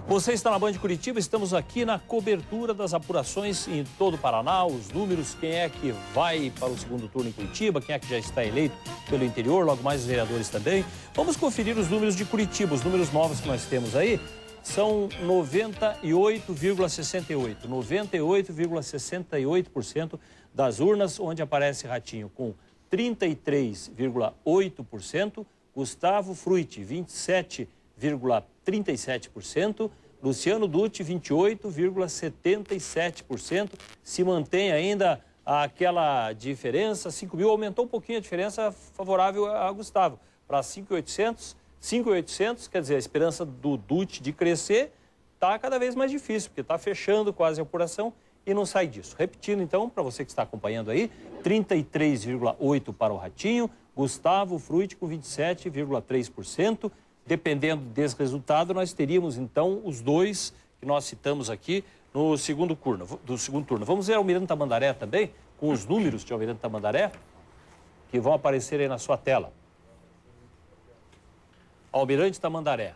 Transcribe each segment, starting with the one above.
Você está na Band Curitiba, estamos aqui na cobertura das apurações em todo o Paraná, os números, quem é que vai para o segundo turno em Curitiba, quem é que já está eleito pelo interior, logo mais os vereadores também. Vamos conferir os números de Curitiba, os números novos que nós temos aí são 98,68%, 98,68% das urnas, onde aparece Ratinho com 33,8%, Gustavo Frutti, 27,37%, Luciano Dutti, 28,77%. Se mantém ainda aquela diferença, 5 mil, aumentou um pouquinho a diferença favorável a Gustavo, para 5.800, quer dizer, a esperança do Dutti de crescer está cada vez mais difícil, porque está fechando quase a apuração e não sai disso. Repetindo, então, para você que está acompanhando aí, 33,8% para o Ratinho, Gustavo Frutti com 27,3%. Dependendo desse resultado, nós teríamos, então, os dois que nós citamos aqui no segundo turno. Vamos ver Almirante Tamandaré também, com os números de Almirante Tamandaré, que vão aparecer aí na sua tela. Almirante Tamandaré.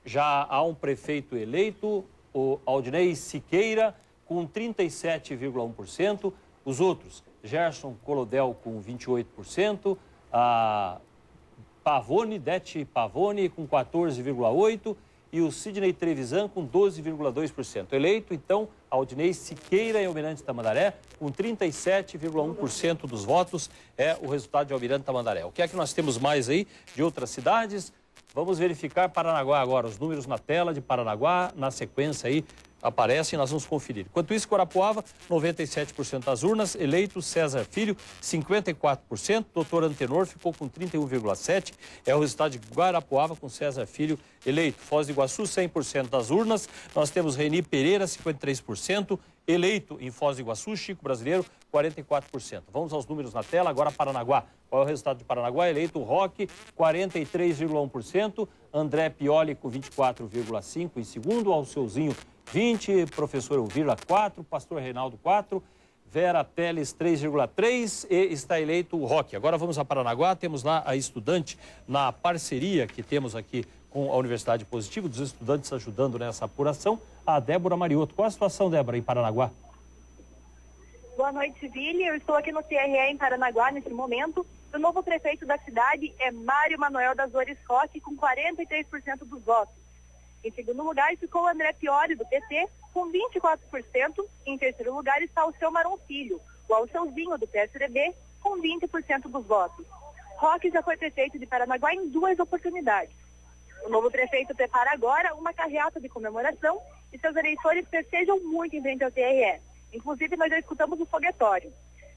Já há um prefeito eleito, o Aldinei Siqueira, com 37,1%. Os outros, Gerson Colodel com 28%, Dete Pavone com 14,8% e o Sidney Trevisan com 12,2%. Eleito, então, Aldinei Siqueira e Almirante Tamandaré, com 37,1% dos votos, é o resultado de Almirante Tamandaré. O que é que nós temos mais aí de outras cidades? Vamos verificar Paranaguá agora, os números na tela de Paranaguá, na sequência aí aparecem, nós vamos conferir. Enquanto isso, Guarapuava, 97% das urnas, eleito César Filho, 54%, doutor Antenor ficou com 31,7%, é o resultado de Guarapuava com César Filho eleito. Foz do Iguaçu, 100% das urnas, nós temos Reni Pereira, 53%, eleito em Foz do Iguaçu, Chico Brasileiro, 44%. Vamos aos números na tela, agora Paranaguá. Qual é o resultado de Paranaguá? Eleito Roque, 43,1%, André Pioli com 24,5% em segundo, Alceuzinho 20%, professor Elvira 4%, pastor Reinaldo 4%, Vera Teles 3,3% e está eleito o Roque. Agora vamos a Paranaguá, temos lá a estudante na parceria que temos aqui com a Universidade Positivo, dos estudantes ajudando nessa apuração, a Débora Mariotto. Qual a situação, Débora, em Paranaguá? Boa noite, Vili. Eu estou aqui no TRE em Paranaguá nesse momento. O novo prefeito da cidade é Mário Manuel das Dores Roque, com 43% dos votos. Em segundo lugar ficou o André Pioli, do PT, com 24%. Em terceiro lugar está o seu Maron Filho, o Alceuzinho, do PSDB, com 20% dos votos. Roque já foi prefeito de Paranaguá em 2 oportunidades. O novo prefeito prepara agora uma carreata de comemoração e seus eleitores festejam muito em frente ao TRE. Inclusive, nós já escutamos o foguetório.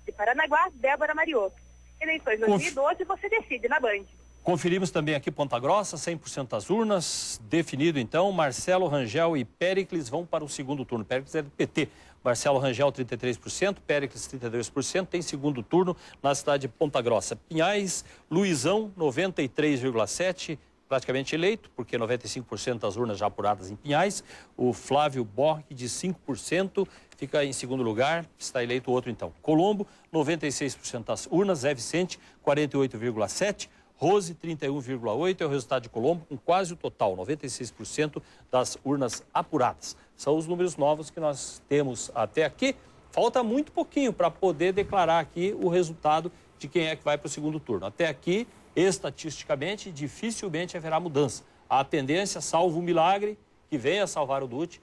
De Paranaguá, Débora Mariotto. Eleições 2012, você decide na Band. Conferimos também aqui Ponta Grossa, 100% das urnas. Definido, então, Marcelo Rangel e Péricles vão para o segundo turno. Péricles é do PT. Marcelo Rangel, 33%, Péricles, 32%. Tem segundo turno na cidade de Ponta Grossa. Pinhais, Luizão, 93,7%. Praticamente eleito, porque 95% das urnas já apuradas em Pinhais. O Flávio Borg, de 5%, fica em segundo lugar, está eleito o outro então. Colombo, 96% das urnas, Zé Vicente, 48,7%, Rose, 31,8%, é o resultado de Colombo, com quase o total, 96% das urnas apuradas. São os números novos que nós temos até aqui. Falta muito pouquinho para poder declarar aqui o resultado de quem é que vai para o segundo turno. Até aqui, estatisticamente, dificilmente haverá mudança. A tendência, salvo um milagre, que venha salvar o Dutti,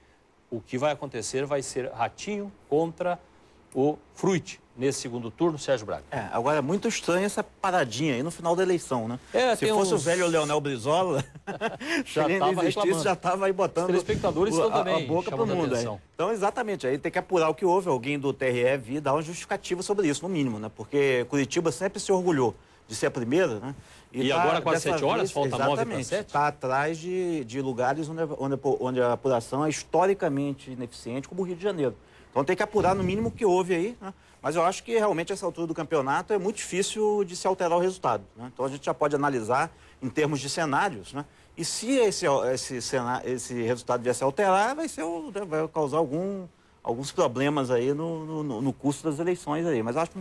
o que vai acontecer vai ser Ratinho contra o Frutti nesse segundo turno, Sérgio Braga. Agora é muito estranho essa paradinha aí no final da eleição, né? Se fosse o velho Leonel Brizola, já estava aí botando os telespectadores estão também a boca para o mundo. Então, exatamente, aí tem que apurar o que houve, alguém do TRE vir dar uma justificativa sobre isso, no mínimo, né? Porque Curitiba sempre se orgulhou de ser a primeira, né? E tá, agora quase 7 horas, falta 9 para 7? Está atrás de lugares onde a apuração é historicamente ineficiente, como o Rio de Janeiro. Então tem que apurar no mínimo o que houve aí, né? Mas eu acho que realmente essa altura do campeonato é muito difícil de se alterar o resultado, né? Então a gente já pode analisar em termos de cenários, né? E se esse resultado vier a se alterar, vai causar alguns problemas aí no curso das eleições aí. Mas eu acho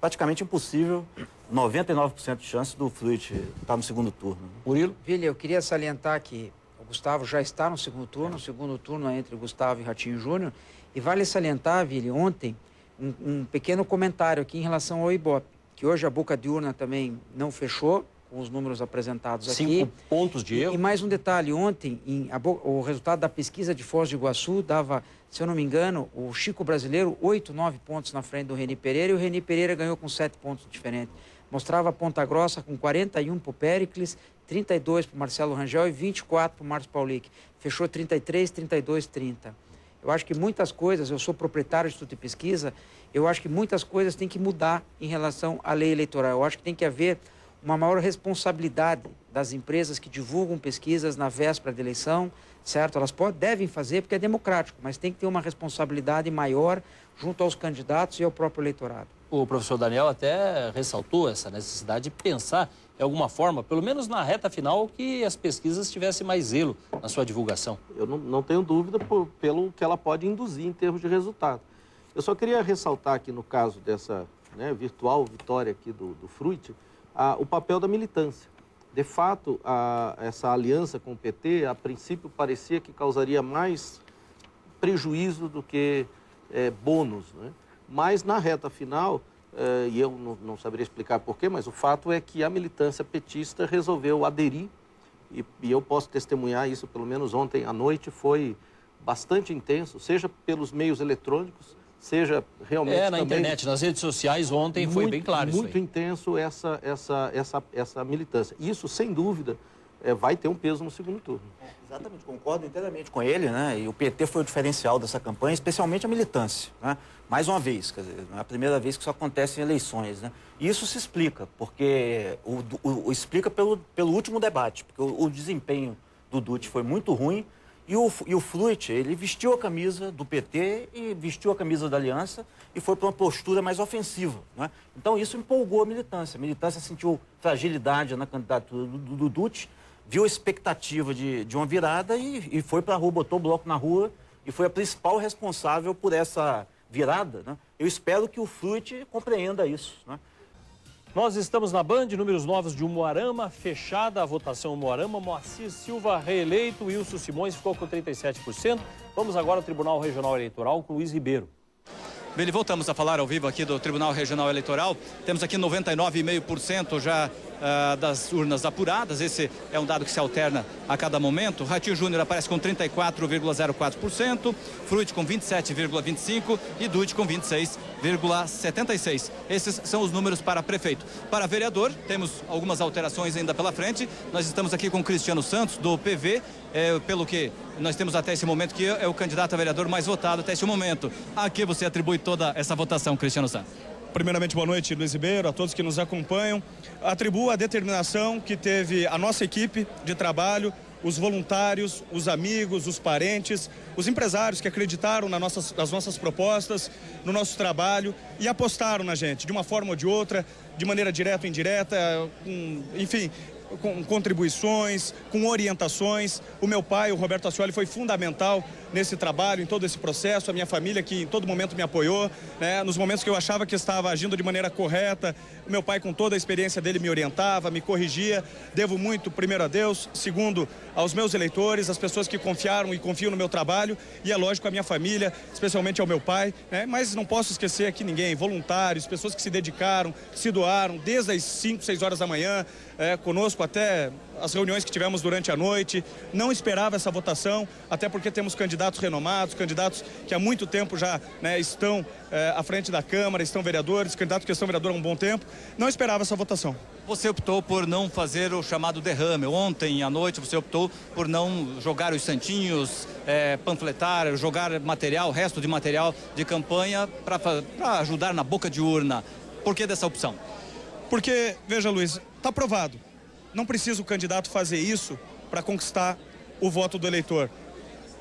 praticamente impossível, 99% de chance do Frutti estar no segundo turno. Murilo? Vili, eu queria salientar que o Gustavo já está no segundo turno. O segundo turno é entre Gustavo e Ratinho Júnior. E vale salientar, Vili, ontem, um pequeno comentário aqui em relação ao Ibope, que hoje a boca de urna também não fechou, com os números apresentados aqui. 5 pontos de erro. E mais um detalhe, ontem, o resultado da pesquisa de Foz do Iguaçu dava, se eu não me engano, o Chico Brasileiro 8, 9 pontos na frente do Reni Pereira, e o Reni Pereira ganhou com 7 pontos diferentes. Mostrava a Ponta Grossa com 41 para o Péricles, 32 para o Marcelo Rangel e 24 para o Márcio Paulic. Fechou 33, 32, 30. Eu acho que muitas coisas, eu sou proprietário de Instituto de Pesquisa, eu acho que muitas coisas têm que mudar em relação à lei eleitoral. Eu acho que tem que haver uma maior responsabilidade das empresas que divulgam pesquisas na véspera da eleição, certo? Elas devem fazer porque é democrático, mas tem que ter uma responsabilidade maior junto aos candidatos e ao próprio eleitorado. O professor Daniel até ressaltou essa necessidade de pensar, de alguma forma, pelo menos na reta final, que as pesquisas tivessem mais zelo na sua divulgação. Eu não tenho dúvida pelo que ela pode induzir em termos de resultado. Eu só queria ressaltar aqui no caso dessa virtual vitória aqui do Fruit, o papel da militância. De fato, essa aliança com o PT, a princípio, parecia que causaria mais prejuízo do que bônus, né? Mas na reta final, e eu não saberia explicar porquê, mas o fato é que a militância petista resolveu aderir, e eu posso testemunhar isso, pelo menos ontem à noite, foi bastante intenso, seja pelos meios eletrônicos, seja realmente na também internet, nas redes sociais, ontem foi bem claro isso aí. Muito intenso essa militância. Isso, sem dúvida, vai ter um peso no segundo turno. Exatamente, concordo inteiramente com ele, né? E o PT foi o diferencial dessa campanha, especialmente a militância, né? Mais uma vez, quer dizer, não é a primeira vez que isso acontece em eleições, né? E isso se explica, porque explica pelo último debate, porque o desempenho do Dutti foi muito ruim e o Fruit, ele vestiu a camisa do PT e vestiu a camisa da Aliança e foi para uma postura mais ofensiva, né? Então isso empolgou a militância sentiu fragilidade na candidatura do Dutti, viu a expectativa de uma virada e foi para a rua, botou o bloco na rua e foi a principal responsável por essa virada, né? Eu espero que o Fruit compreenda isso, né? Nós estamos na Band, números novos de Umuarama, fechada a votação Umuarama, Moacir Silva reeleito, Wilson Simões ficou com 37%. Vamos agora ao Tribunal Regional Eleitoral com Luiz Ribeiro. Bem, voltamos a falar ao vivo aqui do Tribunal Regional Eleitoral. Temos aqui 99,5% já das urnas apuradas. Esse é um dado que se alterna a cada momento. Ratinho Júnior aparece com 34,04%, Fruit com 27,25% e Dutti com 26,76%. Esses são os números para prefeito. Para vereador, temos algumas alterações ainda pela frente. Nós estamos aqui com Cristiano Santos, do PV, pelo que nós temos até esse momento, que é o candidato a vereador mais votado até esse momento. A que você atribui toda essa votação, Cristiano Santos? Primeiramente, boa noite, Luiz Ribeiro, a todos que nos acompanham. Atribuo a determinação que teve a nossa equipe de trabalho, os voluntários, os amigos, os parentes, os empresários que acreditaram nas nossas propostas, no nosso trabalho e apostaram na gente, de uma forma ou de outra, de maneira direta ou indireta, enfim, com contribuições, com orientações. O meu pai, o Roberto Ascioli, foi fundamental nesse trabalho, em todo esse processo, a minha família que em todo momento me apoiou, né? Nos momentos que eu achava que estava agindo de maneira correta, o meu pai, com toda a experiência dele, me orientava, me corrigia. Devo muito, primeiro a Deus, segundo aos meus eleitores, as pessoas que confiaram e confiam no meu trabalho e, é lógico, a minha família, especialmente ao meu pai, né? Mas não posso esquecer aqui ninguém, voluntários, pessoas que se dedicaram, se doaram desde as 5, 6 horas da manhã, conosco até as reuniões que tivemos durante a noite. Não esperava essa votação, até porque temos candidatos renomados, candidatos que há muito tempo já, né, estão à frente da Câmara, estão vereadores, candidatos que estão vereador há um bom tempo. Não esperava essa votação. Você optou por não fazer o chamado derrame. Ontem à noite você optou por não jogar os santinhos, panfletar, jogar material, resto de material de campanha para ajudar na boca de urna. Por que dessa opção? Porque, veja, Luiz, está provado. Não precisa o candidato fazer isso para conquistar o voto do eleitor.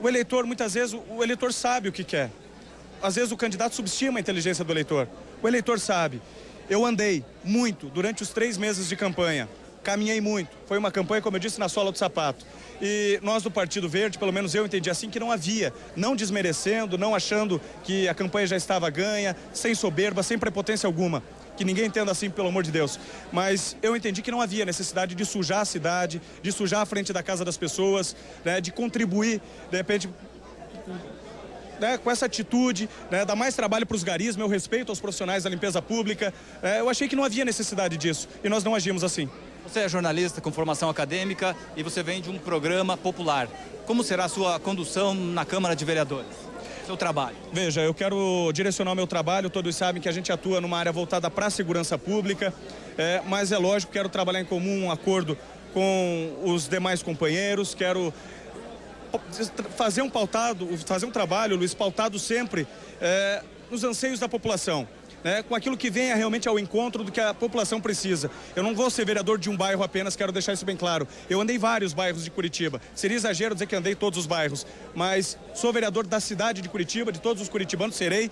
O eleitor, muitas vezes, o eleitor sabe o que quer. Às vezes o candidato subestima a inteligência do eleitor. O eleitor sabe. Eu andei muito durante os 3 meses de campanha caminhei muito. Foi uma campanha, como eu disse, na sola do sapato. E nós do Partido Verde, pelo menos eu entendi assim, que não havia, não desmerecendo, não achando que a campanha já estava ganha, sem soberba, sem prepotência alguma. Que ninguém entenda assim, pelo amor de Deus. Mas eu entendi que não havia necessidade de sujar a cidade, de sujar a frente da casa das pessoas, né, de contribuir, de repente, né, com essa atitude, né, dar mais trabalho para os garis, meu respeito aos profissionais da limpeza pública. Eu achei que não havia necessidade disso e nós não agimos assim. Você é jornalista com formação acadêmica e você vem de um programa popular. Como será a sua condução na Câmara de Vereadores? Seu trabalho? Veja, eu quero direcionar o meu trabalho, todos sabem que a gente atua numa área voltada para a segurança pública, mas é lógico, quero trabalhar em comum, um acordo com os demais companheiros, quero fazer um trabalho, Luiz, pautado sempre nos anseios da população. Com aquilo que venha realmente ao encontro do que a população precisa. Eu não vou ser vereador de um bairro apenas, quero deixar isso bem claro. Eu andei em vários bairros de Curitiba. Seria exagero dizer que andei em todos os bairros, mas sou vereador da cidade de Curitiba, de todos os curitibanos, serei,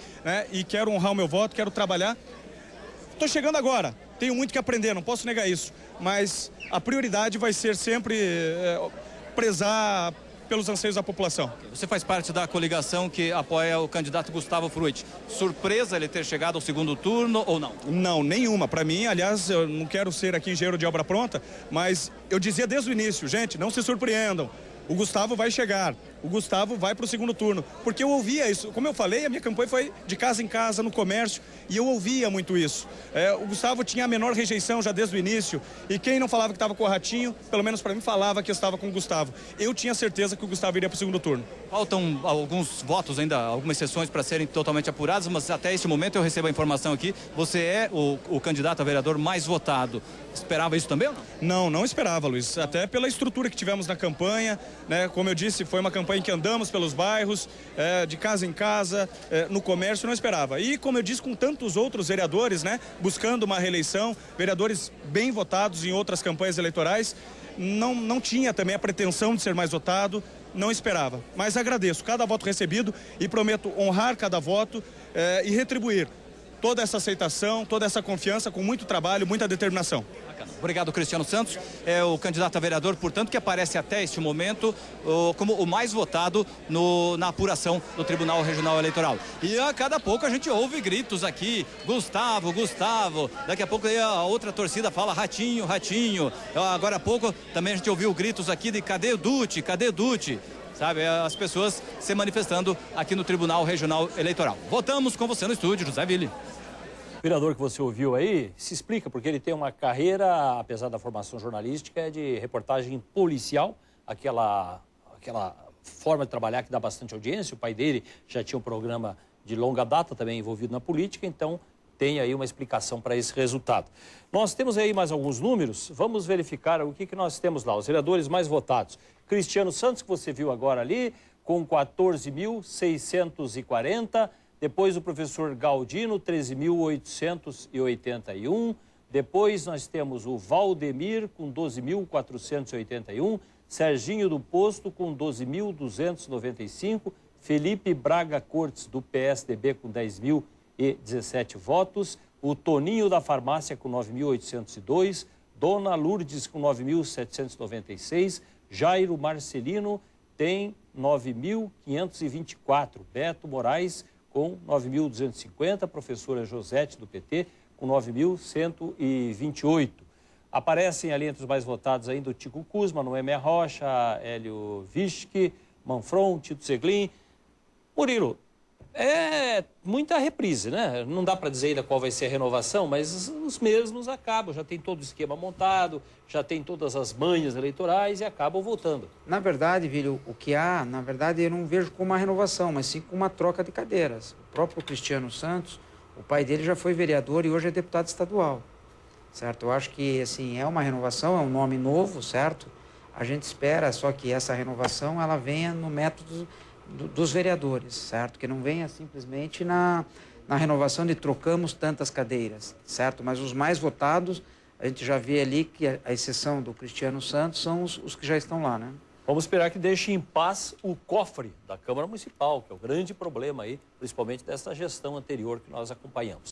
e quero honrar o meu voto, quero trabalhar. Estou chegando agora, tenho muito que aprender, não posso negar isso, mas a prioridade vai ser sempre prezar pelos anseios da população. Você faz parte da coligação que apoia o candidato Gustavo Frutti. Surpresa ele ter chegado ao segundo turno ou não? Não, nenhuma. Para mim, aliás, eu não quero ser aqui engenheiro de obra pronta, mas eu dizia desde o início, gente, não se surpreendam. O Gustavo vai chegar, o Gustavo vai para o segundo turno, porque eu ouvia isso, como eu falei, a minha campanha foi de casa em casa, no comércio, e eu ouvia muito isso. O Gustavo tinha a menor rejeição já desde o início, e quem não falava que estava com o Ratinho, pelo menos para mim, falava que eu estava com o Gustavo. Eu tinha certeza que o Gustavo iria para o segundo turno. Faltam alguns votos ainda, algumas sessões para serem totalmente apuradas, mas até este momento eu recebo a informação aqui, você é o candidato a vereador mais votado. Esperava isso também ou não? Não esperava, Luiz. Até pela estrutura que tivemos na campanha, como eu disse, foi uma campanha que andamos pelos bairros, de casa em casa, no comércio, não esperava. E, como eu disse, com tantos outros vereadores, buscando uma reeleição, vereadores bem votados em outras campanhas eleitorais, não tinha também a pretensão de ser mais votado, não esperava. Mas agradeço cada voto recebido e prometo honrar cada voto e retribuir toda essa aceitação, toda essa confiança com muito trabalho, muita determinação. Obrigado, Cristiano Santos. É o candidato a vereador, portanto, que aparece até este momento como o mais votado na apuração do Tribunal Regional Eleitoral. E a cada pouco a gente ouve gritos aqui, Gustavo, Gustavo. Daqui a pouco a outra torcida fala Ratinho, Ratinho. Agora há pouco também a gente ouviu gritos aqui de cadê o Dutti, cadê o Dutti? Sabe, as pessoas se manifestando aqui no Tribunal Regional Eleitoral. Voltamos com você no estúdio, José Ville. O vereador que você ouviu aí se explica porque ele tem uma carreira, apesar da formação jornalística, de reportagem policial, aquela forma de trabalhar que dá bastante audiência. O pai dele já tinha um programa de longa data também envolvido na política, então tem aí uma explicação para esse resultado. Nós temos aí mais alguns números, vamos verificar o que nós temos lá. Os vereadores mais votados. Cristiano Santos, que você viu agora ali, com 14.640. Depois o professor Galdino, 13.881. Depois nós temos o Valdemir, com 12.481. Serginho do Posto, com 12.295. Felipe Braga Cortes, do PSDB, com 10.017 votos. O Toninho da Farmácia, com 9.802. Dona Lourdes, com 9.796. Jairo Marcelino tem 9.524. Beto Moraes, com 9.250, professora Josete, do PT, com 9.128. Aparecem ali entre os mais votados ainda o Tico Kuzma, Noêmia Rocha, Hélio Vischke, Manfron, Tito Zeglin. Murilo, é muita reprise, né? Não dá para dizer ainda qual vai ser a renovação, mas os mesmos acabam, já tem todo o esquema montado, já tem todas as manhas eleitorais e acabam voltando. Na verdade, Vílio, o que há, na verdade, eu não vejo como uma renovação, mas sim como uma troca de cadeiras. O próprio Cristiano Santos, o pai dele já foi vereador e hoje é deputado estadual, certo? Eu acho que, assim, é uma renovação, é um nome novo, certo? A gente espera só que essa renovação, ela venha no método dos vereadores, certo? Que não venha simplesmente na renovação de trocamos tantas cadeiras, certo? Mas os mais votados, a gente já vê ali que a exceção do Cristiano Santos são os que já estão lá, né? Vamos esperar que deixe em paz o cofre da Câmara Municipal, que é o grande problema aí, principalmente dessa gestão anterior que nós acompanhamos.